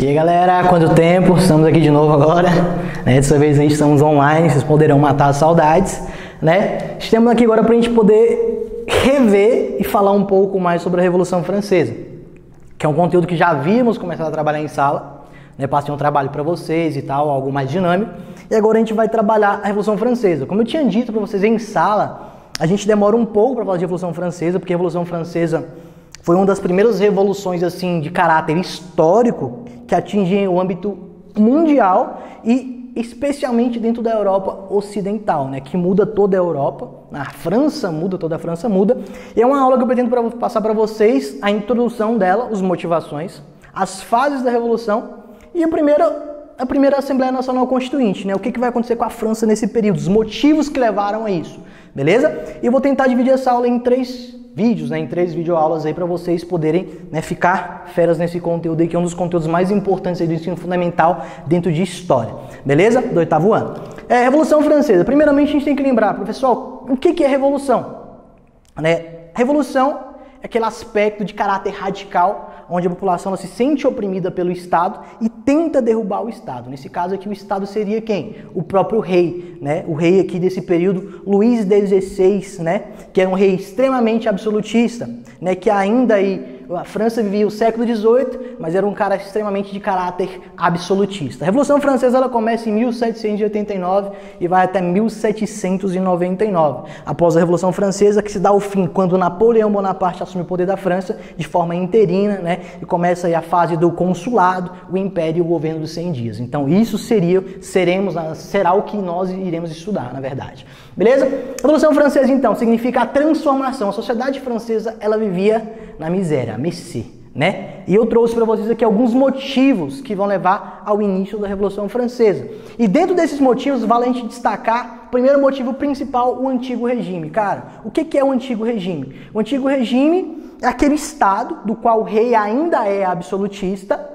E aí galera, quanto tempo? Estamos aqui de novo agora, né? Dessa vez a gente estamos online, vocês poderão matar as saudades, né? Estamos aqui agora para a gente poder rever e falar um pouco mais sobre a Revolução Francesa, que é um conteúdo que já havíamos começado a trabalhar em sala, né? Passei um trabalho para vocês e tal, algo mais dinâmico, e agora a gente vai trabalhar a Revolução Francesa. Como eu tinha dito para vocês em sala, a gente demora um pouco para falar de Revolução Francesa, porque a Revolução Francesa foi uma das primeiras revoluções assim de caráter histórico que atingem o âmbito mundial e especialmente dentro da Europa ocidental, né, que muda toda a Europa. A França muda, toda a França muda. E é uma aula que eu pretendo passar para vocês a introdução dela, as motivações, as fases da Revolução e a primeira Assembleia Nacional Constituinte, né, o que vai acontecer com a França nesse período, os motivos que levaram a isso, beleza? E eu vou tentar dividir essa aula em três vídeos, né, em 3 videoaulas aí para vocês poderem, né, ficar feras nesse conteúdo aí, que é um dos conteúdos mais importantes aí do ensino fundamental dentro de história, beleza? Do 8º ano. Revolução Francesa. Primeiramente a gente tem que lembrar, professor, o que é revolução? Né? Revolução é aquele aspecto de caráter radical onde a população se sente oprimida pelo Estado e tenta derrubar o Estado. Nesse caso aqui o Estado seria quem? O próprio rei, né? O rei aqui desse período, Luís XVI, né? Que era um rei extremamente absolutista, né? Que ainda aí a França vivia o século XVIII, mas era um cara extremamente de caráter absolutista. A Revolução Francesa ela começa em 1789 e vai até 1799. Após a Revolução Francesa, que se dá o fim quando Napoleão Bonaparte assume o poder da França de forma interina, né? E começa aí a fase do consulado, o império e o governo dos 100 dias. Então isso será o que nós iremos estudar, na verdade. Beleza? A Revolução Francesa, então, significa a transformação. A sociedade francesa, ela vivia na miséria, à mercê, né? E eu trouxe para vocês aqui alguns motivos que vão levar ao início da Revolução Francesa. E dentro desses motivos, vale a gente destacar, o primeiro motivo principal, o Antigo Regime. Cara, o que é o Antigo Regime? O Antigo Regime é aquele Estado do qual o rei ainda é absolutista,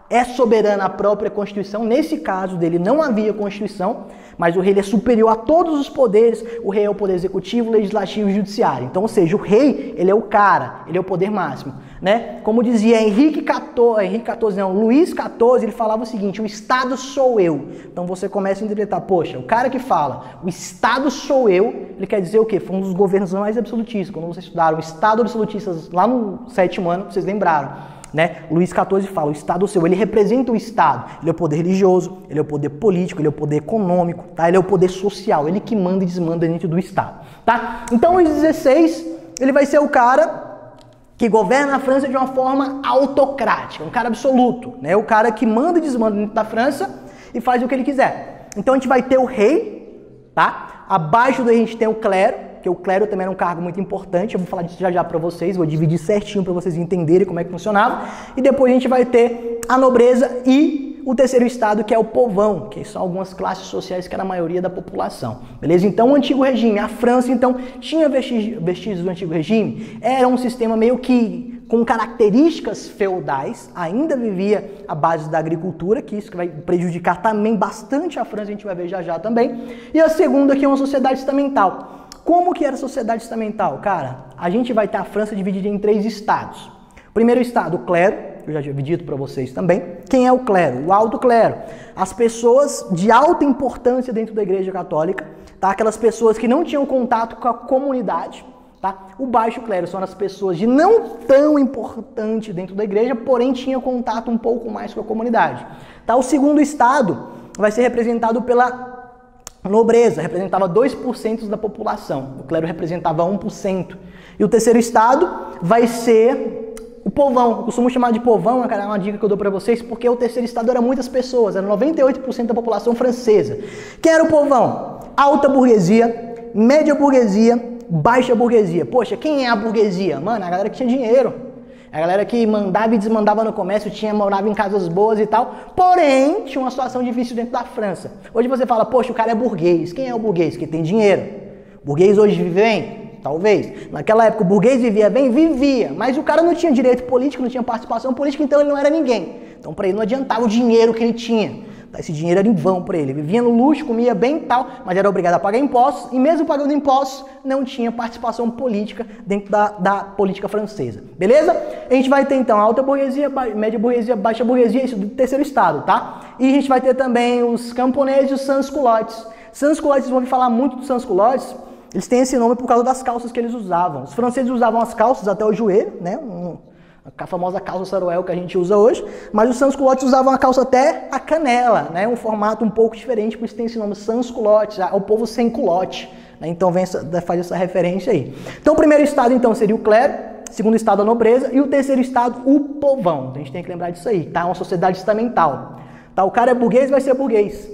é soberano à própria Constituição. Nesse caso dele não havia Constituição, mas o rei é superior a todos os poderes. O rei é o poder executivo, legislativo e judiciário. Então, ou seja, o rei, ele é o cara, ele é o poder máximo, né? Como dizia Luís XIV, ele falava o seguinte: o Estado sou eu. Então você começa a interpretar, poxa, o cara que fala, o Estado sou eu, ele quer dizer o quê? Foi um dos governos mais absolutistas. Quando vocês estudaram o Estado absolutista lá no 7º ano, vocês lembraram. Né? Luís XIV fala, o Estado seu, ele representa o Estado, ele é o poder religioso, ele é o poder político, ele é o poder econômico, tá? Ele é o poder social, ele que manda e desmanda dentro do Estado, tá? Então Luís XVI, ele vai ser o cara que governa a França de uma forma autocrática, um cara absoluto, né? O cara que manda e desmanda dentro da França e faz o que ele quiser. Então a gente vai ter o rei, tá? Abaixo do rei a gente tem o clero, que o clero também era um cargo muito importante, eu vou falar disso já para vocês, vou dividir certinho para vocês entenderem como é que funcionava, e depois a gente vai ter a nobreza e o terceiro estado, que é o povão, que são algumas classes sociais que era a maioria da população, beleza? Então o Antigo Regime, a França então tinha vestígios do Antigo Regime, era um sistema meio que com características feudais, ainda vivia à base da agricultura, que isso vai prejudicar também bastante a França, a gente vai ver já também, e a segunda que é uma sociedade estamental. Como que era a sociedade estamental? Cara, a gente vai ter a França dividida em 3 estados. O primeiro estado, o clero, eu já tinha dito para vocês também. Quem é o clero? O alto clero. As pessoas de alta importância dentro da Igreja Católica, tá? Aquelas pessoas que não tinham contato com a comunidade, tá? O baixo clero são as pessoas de não tão importante dentro da igreja, porém tinham contato um pouco mais com a comunidade. Tá? O segundo estado vai ser representado pela nobreza, representava 2% da população, o clero representava 1%. E o terceiro estado vai ser o povão, eu costumo chamar de povão, é uma dica que eu dou para vocês, porque o terceiro estado era muitas pessoas, era 98% da população francesa. Quem era o povão? Alta burguesia, média burguesia, baixa burguesia. Poxa, quem é a burguesia? Mano, a galera que tinha dinheiro. A galera que mandava e desmandava no comércio, morava em casas boas e tal, porém, tinha uma situação difícil dentro da França. Hoje você fala, poxa, o cara é burguês. Quem é o burguês? Que tem dinheiro. O burguês hoje vive bem? Talvez. Naquela época o burguês vivia bem? Vivia. Mas o cara não tinha direito político, não tinha participação política, então ele não era ninguém. Então para ele não adiantava o dinheiro que ele tinha. Tá? Esse dinheiro era em vão para ele. Vivia no luxo, comia bem e tal, mas era obrigado a pagar impostos, e mesmo pagando impostos, não tinha participação política dentro da política francesa. Beleza? A gente vai ter então a alta burguesia, média burguesia, baixa burguesia, isso do terceiro estado, tá? E a gente vai ter também os camponeses e os sans-culottes. Sans-culottes, vocês vão ouvir falar muito dos sans-culottes. Eles têm esse nome por causa das calças que eles usavam. Os franceses usavam as calças até o joelho, né? A famosa calça saruel que a gente usa hoje, mas os sans-culottes usavam a calça até a canela, né? Um formato um pouco diferente, por isso tem esse nome sans-culottes, o povo sem culotte, né? Então faz essa referência aí. Então o primeiro estado então seria o clero, segundo estado a nobreza e o terceiro estado o povão. Então a gente tem que lembrar disso aí, tá? Uma sociedade estamental. Tá? O cara é burguês, vai ser burguês.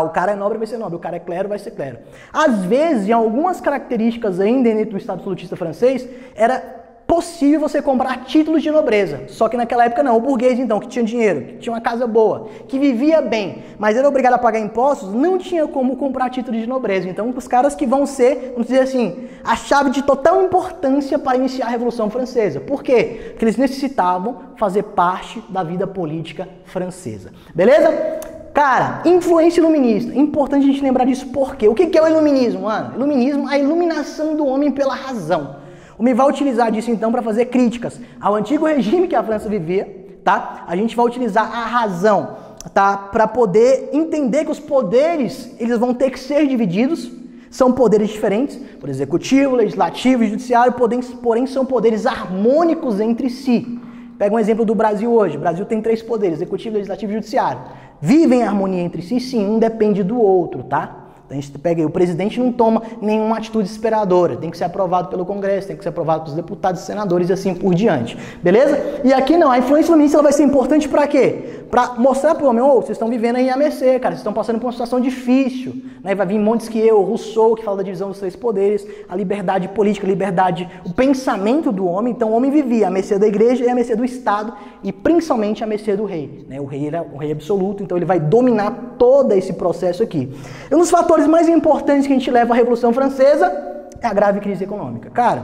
O cara é nobre, vai ser nobre. O cara é clero, vai ser clero. Às vezes, em algumas características ainda dentro do estado absolutista francês, era possível você comprar títulos de nobreza. Só que naquela época não. O burguês, então, que tinha dinheiro, que tinha uma casa boa, que vivia bem, mas era obrigado a pagar impostos, não tinha como comprar títulos de nobreza. Então, os caras que vão ser, vamos dizer assim, a chave de total importância para iniciar a Revolução Francesa. Por quê? Porque eles necessitavam fazer parte da vida política francesa. Beleza? Cara, influência iluminista. Importante a gente lembrar disso. Por quê? O que é o iluminismo, mano? Iluminismo, a iluminação do homem pela razão. O homem vai utilizar disso, então, para fazer críticas ao antigo regime que a França vivia, tá? A gente vai utilizar a razão, tá? Para poder entender que os poderes, eles vão ter que ser divididos. São poderes diferentes, por executivo, legislativo e judiciário, porém são poderes harmônicos entre si. Pega um exemplo do Brasil hoje. O Brasil tem 3 poderes, executivo, legislativo e judiciário. Vivem em harmonia entre si? Sim, um depende do outro, tá? Então a gente pega aí, o presidente não toma nenhuma atitude desesperadora, tem que ser aprovado pelo Congresso, tem que ser aprovado pelos deputados e senadores e assim por diante, beleza? E aqui não, a influência iluminista ela vai ser importante para quê? Para mostrar para o homem, vocês estão vivendo aí à mercê, cara, vocês estão passando por uma situação difícil, né? Vai vir Montesquieu, Rousseau, que fala da divisão dos 3 poderes, a liberdade política, a liberdade, o pensamento do homem. Então o homem vivia à mercê da igreja e à mercê do Estado e principalmente à mercê do rei, né? O rei era o rei absoluto, então ele vai dominar todo esse processo aqui. E um dos fatores mais importantes que a gente leva à Revolução Francesa é a grave crise econômica. Cara,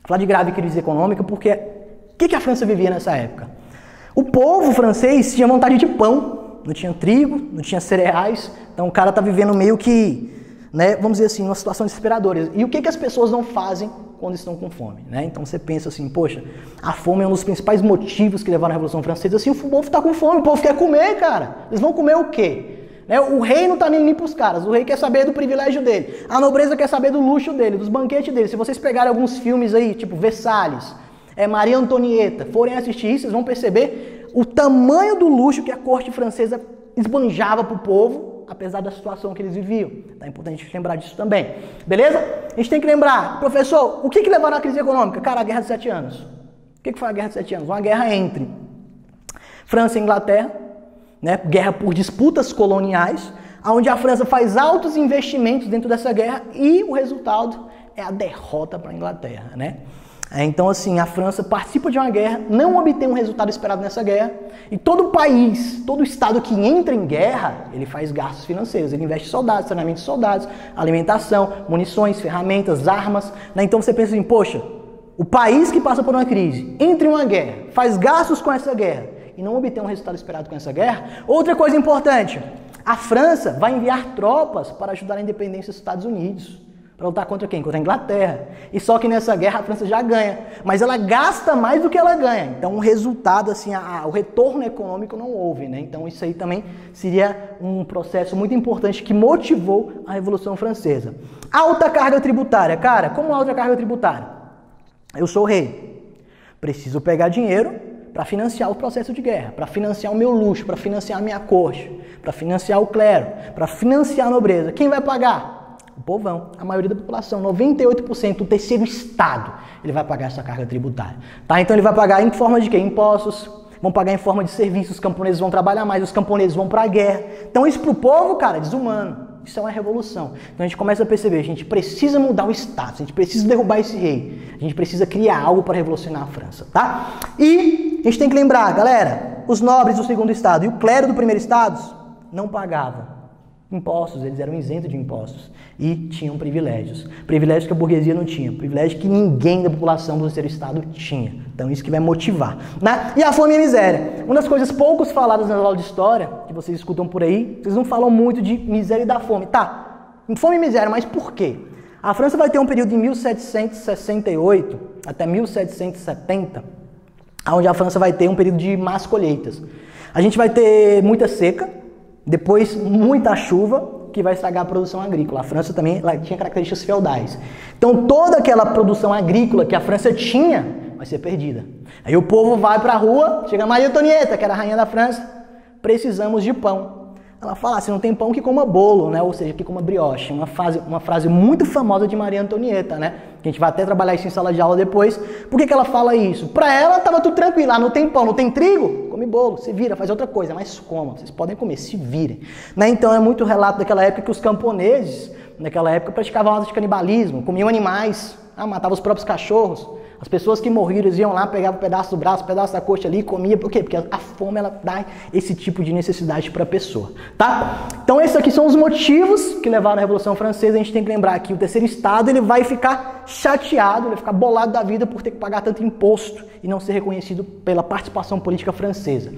falar de grave crise econômica porque o que a França vivia nessa época? O povo francês tinha vontade de pão, não tinha trigo, não tinha cereais, então o cara tá vivendo meio que, né, vamos dizer assim, uma situação desesperadora. E o que as pessoas não fazem quando estão com fome, né? Então você pensa assim, poxa, a fome é um dos principais motivos que levaram à Revolução Francesa. Assim, o povo tá com fome, o povo quer comer, cara. Eles vão comer o quê? Né? O rei não tá nem pros caras, o rei quer saber do privilégio dele, a nobreza quer saber do luxo dele, dos banquetes dele. Se vocês pegarem alguns filmes aí, tipo Versalhes, Maria Antonieta, forem assistir isso, vocês vão perceber o tamanho do luxo que a corte francesa esbanjava pro povo, apesar da situação que eles viviam. É importante a gente lembrar disso também. Beleza? A gente tem que lembrar, professor, o que levaram à crise econômica? Cara, a Guerra de 7 anos. O que foi a Guerra de 7 anos? Uma guerra entre França e Inglaterra, né? Guerra por disputas coloniais, onde a França faz altos investimentos dentro dessa guerra e o resultado é a derrota para a Inglaterra, né? Então, assim, a França participa de uma guerra, não obtém um resultado esperado nessa guerra, e todo país, todo estado que entra em guerra, ele faz gastos financeiros, ele investe em soldados, treinamento de soldados, alimentação, munições, ferramentas, armas, né? Então você pensa assim, poxa, o país que passa por uma crise, entra em uma guerra, faz gastos com essa guerra, e não obtém um resultado esperado com essa guerra. Outra coisa importante, a França vai enviar tropas para ajudar a independência dos Estados Unidos. Para lutar contra quem? Contra a Inglaterra. E só que nessa guerra a França já ganha. Mas ela gasta mais do que ela ganha. Então o resultado, assim, o retorno econômico não houve, né? Então isso aí também seria um processo muito importante que motivou a Revolução Francesa. Alta carga tributária. Cara, como alta carga tributária? Eu sou o rei. Preciso pegar dinheiro para financiar o processo de guerra, para financiar o meu luxo, para financiar a minha corte, para financiar o clero, para financiar a nobreza. Quem vai pagar? O povão, a maioria da população, 98%, o terceiro estado, ele vai pagar essa carga tributária. Tá? Então ele vai pagar em forma de quê? Impostos, vão pagar em forma de serviços, os camponeses vão trabalhar mais, os camponeses vão para a guerra. Então isso para o povo, cara, é desumano. Isso é uma revolução. Então a gente começa a perceber, a gente precisa mudar o status, a gente precisa derrubar esse rei, a gente precisa criar algo para revolucionar a França, tá? E a gente tem que lembrar, galera, os nobres do segundo estado e o clero do primeiro estado não pagavam. impostos, eles eram isentos de impostos e tinham privilégios. Privilégios que a burguesia não tinha, privilégios que ninguém da população do terceiro estado tinha. Então isso que vai motivar, né? E a fome e a miséria. Uma das coisas poucos faladas nas aulas de história, que vocês escutam por aí, vocês não falam muito de miséria e da fome. Tá, fome e miséria, mas por quê? A França vai ter um período de 1768 até 1770, onde a França vai ter um período de más colheitas. A gente vai ter muita seca, depois muita chuva, que vai estragar a produção agrícola. A França também tinha características feudais. Então toda aquela produção agrícola que a França tinha vai ser perdida. Aí o povo vai para a rua, chega a Maria Antonieta, que era a rainha da França, precisamos de pão. Ela fala, se não tem pão, que coma bolo, né? Ou seja, que coma brioche. Uma frase muito famosa de Maria Antonieta, né? Que a gente vai até trabalhar isso em sala de aula depois. Por que ela fala isso? Para ela estava tudo tranquilo. Ah, não tem pão, não tem trigo? Come bolo, se vira, faz outra coisa, mas coma. Vocês podem comer, se virem. Né? Então é muito relato daquela época que os camponeses, naquela época, praticavam atos de canibalismo, comiam animais, matavam os próprios cachorros. As pessoas que morreram, eles iam lá, pegavam um pedaço do braço, um pedaço da coxa ali e comiam. Por quê? Porque a fome, ela dá esse tipo de necessidade para a pessoa, tá? Então, esses aqui são os motivos que levaram à Revolução Francesa. A gente tem que lembrar que o terceiro estado, ele vai ficar chateado, ele vai ficar bolado da vida por ter que pagar tanto imposto e não ser reconhecido pela participação política francesa.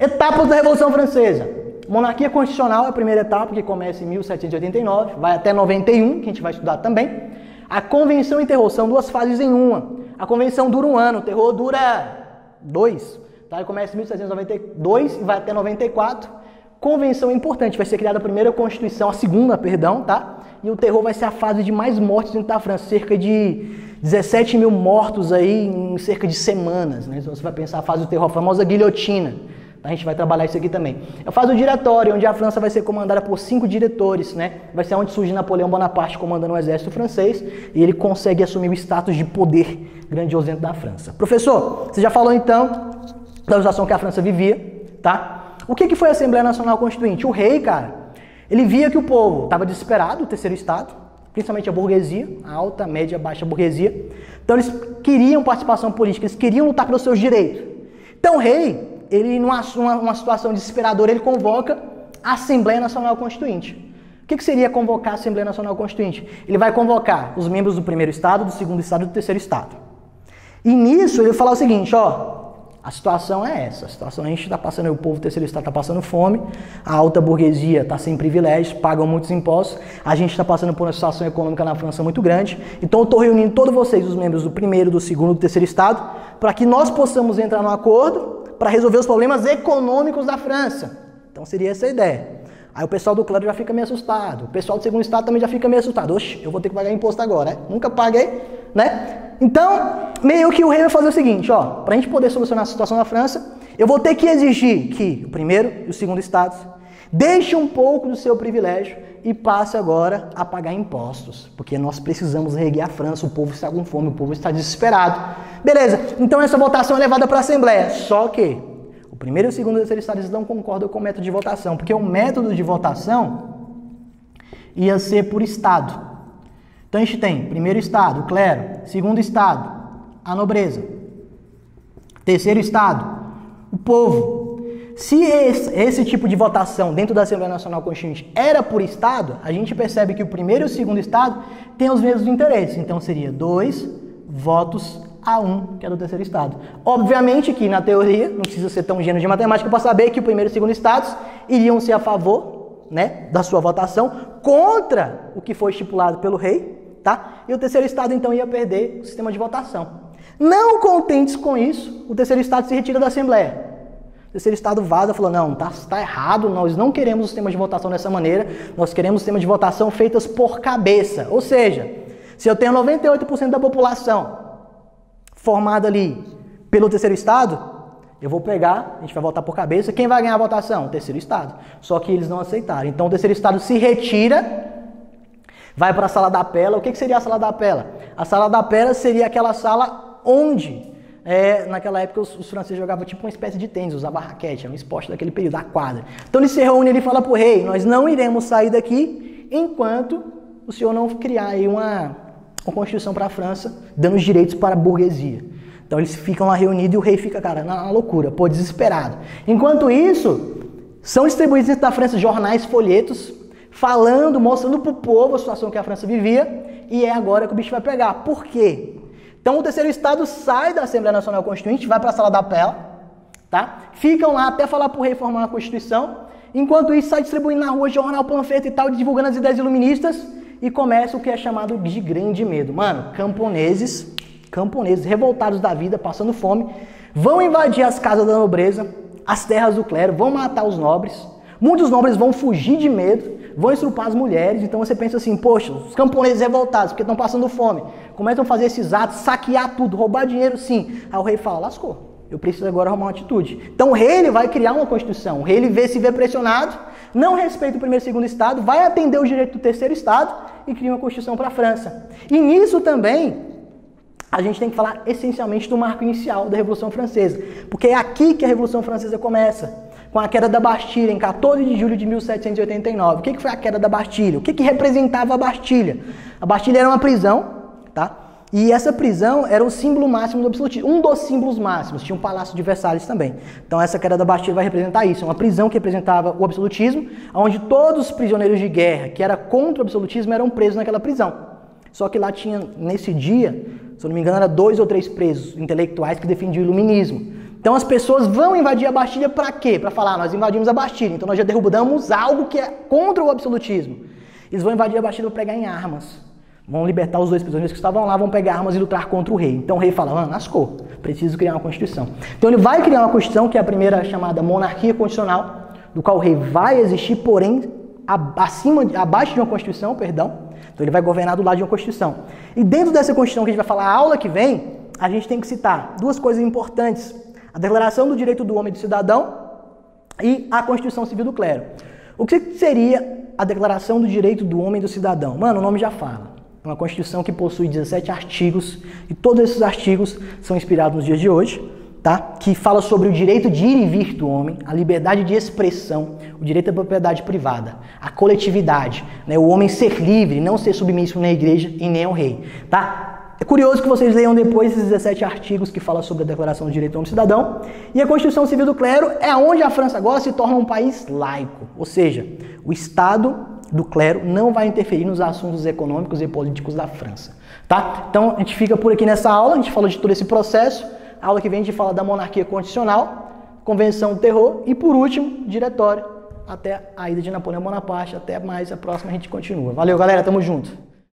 Etapas da Revolução Francesa. Monarquia Constitucional é a primeira etapa, que começa em 1789, vai até 91, que a gente vai estudar também. A Convenção e Terror são duas fases em uma. A Convenção dura um ano, o Terror dura 2. Tá? Ele começa em 1792 e vai até 94. Convenção importante, vai ser criada a primeira Constituição, a segunda, perdão, tá? E o Terror vai ser a fase de mais mortes dentro da França, cerca de 17 mil mortos aí em cerca de semanas, né? Então você vai pensar a fase do Terror, a famosa guilhotina. A gente vai trabalhar isso aqui também. É a fase do diretório, onde a França vai ser comandada por 5 diretores, né? Vai ser onde surge Napoleão Bonaparte comandando o exército francês e ele consegue assumir o status de poder grandioso dentro da França. Professor, você já falou então da situação que a França vivia, tá? O que foi a Assembleia Nacional Constituinte? O rei, cara, ele via que o povo estava desesperado, o terceiro estado, principalmente a burguesia, a alta, média, baixa burguesia. Então eles queriam participação política, eles queriam lutar pelos seus direitos. Então o rei, ele, numa situação desesperadora, ele convoca a Assembleia Nacional Constituinte. O que seria convocar a Assembleia Nacional Constituinte? Ele vai convocar os membros do primeiro estado, do segundo estado e do terceiro estado. E nisso ele vai falar o seguinte, ó, a situação é essa, a situação a gente está passando, o povo do terceiro estado está passando fome, a alta burguesia está sem privilégios, pagam muitos impostos, a gente está passando por uma situação econômica na França muito grande, então eu estou reunindo todos vocês, os membros do primeiro, do segundo e do terceiro estado, para que nós possamos entrar num acordo para resolver os problemas econômicos da França. Então seria essa a ideia. Aí o pessoal do clero já fica meio assustado, o pessoal do segundo estado também já fica meio assustado. Oxe, eu vou ter que pagar imposto agora, né? Nunca paguei, né? Então, meio que o rei vai fazer o seguinte, ó, para a gente poder solucionar a situação da França, eu vou ter que exigir que o primeiro e o segundo estados deixem um pouco do seu privilégio e passe agora a pagar impostos, porque nós precisamos reerguer a França, o povo está com fome, o povo está desesperado. Beleza, então essa votação é levada para a Assembleia, só que o primeiro, o segundo e o terceiro estado eles não concordam com o método de votação, porque o método de votação ia ser por estado. Então a gente tem primeiro estado, o clero, segundo estado, a nobreza, terceiro estado, o povo. Se esse tipo de votação dentro da Assembleia Nacional Constituinte era por estado, a gente percebe que o primeiro e o segundo estado têm os mesmos interesses. Então seria 2 votos a 1, que é do terceiro estado. Obviamente que na teoria, não precisa ser tão gênio de matemática para saber que o primeiro e o segundo estados iriam ser a favor, né, da sua votação contra o que foi estipulado pelo rei, tá? E o terceiro estado então ia perder o sistema de votação. Não contentes com isso, o terceiro estado se retira da Assembleia. O terceiro estado vaza, falou, não, tá errado, nós não queremos o sistema de votação dessa maneira, nós queremos o sistema de votação feitas por cabeça. Ou seja, se eu tenho 98% da população formada ali pelo terceiro estado, eu vou pegar, a gente vai votar por cabeça, quem vai ganhar a votação? O terceiro estado. Só que eles não aceitaram. Então o terceiro estado se retira, vai para a sala da Pela. O que seria a sala da Pela? A sala da Pela seria aquela sala onde... naquela época os franceses jogavam tipo uma espécie de tênis, usavam raquete, era um esporte daquele período, a quadra. Então ele se reúne e fala para o rei, nós não iremos sair daqui enquanto o senhor não criar aí uma constituição para a França, dando os direitos para a burguesia. Então eles ficam lá reunidos e o rei fica, cara, na loucura, pô, desesperado. Enquanto isso, são distribuídos dentro da França jornais, folhetos, falando, mostrando para o povo a situação que a França vivia, e é agora que o bicho vai pegar. Por quê? Então o terceiro estado sai da Assembleia Nacional Constituinte, vai para a Sala da Pela, tá? Ficam lá até falar para o rei formar uma Constituição, enquanto isso sai distribuindo na rua jornal, panfleto e tal, divulgando as ideias iluministas, e começa o que é chamado de Grande Medo. Mano, camponeses revoltados da vida, passando fome, vão invadir as casas da nobreza, as terras do clero, vão matar os nobres, muitos nobres vão fugir de medo, vão estrupar as mulheres. Então você pensa assim, poxa, os camponeses revoltados, porque estão passando fome, começam a fazer esses atos, saquear tudo, roubar dinheiro, sim. Aí o rei fala, lascou, eu preciso agora arrumar uma atitude. Então o rei ele vai criar uma Constituição, o rei ele se vê pressionado, não respeita o primeiro e segundo estado, vai atender o direito do terceiro estado e cria uma Constituição para a França. E nisso também a gente tem que falar essencialmente do marco inicial da Revolução Francesa, porque é aqui que a Revolução Francesa começa, com a queda da Bastilha, em 14 de julho de 1789. O que foi a queda da Bastilha? O que representava a Bastilha? A Bastilha era uma prisão, tá? E essa prisão era o símbolo máximo do absolutismo, um dos símbolos máximos, tinha um palácio de Versalhes também. Então essa queda da Bastilha vai representar isso, uma prisão que representava o absolutismo, onde todos os prisioneiros de guerra que eram contra o absolutismo eram presos naquela prisão. Só que lá tinha, nesse dia, se eu não me engano, era 2 ou 3 presos intelectuais que defendiam o iluminismo. Então as pessoas vão invadir a Bastilha para quê? Para falar, nós invadimos a Bastilha, então nós já derrubamos algo que é contra o absolutismo. Eles vão invadir a Bastilha para pegar em armas. Vão libertar os 2 prisioneiros que estavam lá, vão pegar armas e lutar contra o rei. Então o rei fala, mano, lascou, preciso criar uma Constituição. Então ele vai criar uma Constituição, que é a primeira chamada monarquia constitucional, do qual o rei vai existir, porém, abaixo de uma Constituição, perdão. Então ele vai governar do lado de uma Constituição. E dentro dessa Constituição que a gente vai falar, a aula que vem, a gente tem que citar 2 coisas importantes. A Declaração do Direito do Homem e do Cidadão e a Constituição Civil do Clero. O que seria a Declaração do Direito do Homem e do Cidadão? Mano, o nome já fala. É uma Constituição que possui 17 artigos e todos esses artigos são inspirados nos dias de hoje, tá? Que fala sobre o direito de ir e vir do homem, a liberdade de expressão, o direito à propriedade privada, a coletividade, né? O homem ser livre, não ser submisso nem à igreja e nem ao rei, tá? É curioso que vocês leiam depois esses 17 artigos que falam sobre a Declaração do Direito do Homem e Cidadão. E a Constituição Civil do Clero é onde a França agora se torna um país laico. Ou seja, o Estado do clero não vai interferir nos assuntos econômicos e políticos da França. Tá? Então a gente fica por aqui nessa aula, a gente falou de todo esse processo. A aula que vem a gente fala da monarquia constitucional, convenção do terror e, por último, diretório. Até a ida de Napoleão Bonaparte. Até mais, a próxima a gente continua. Valeu, galera, tamo junto.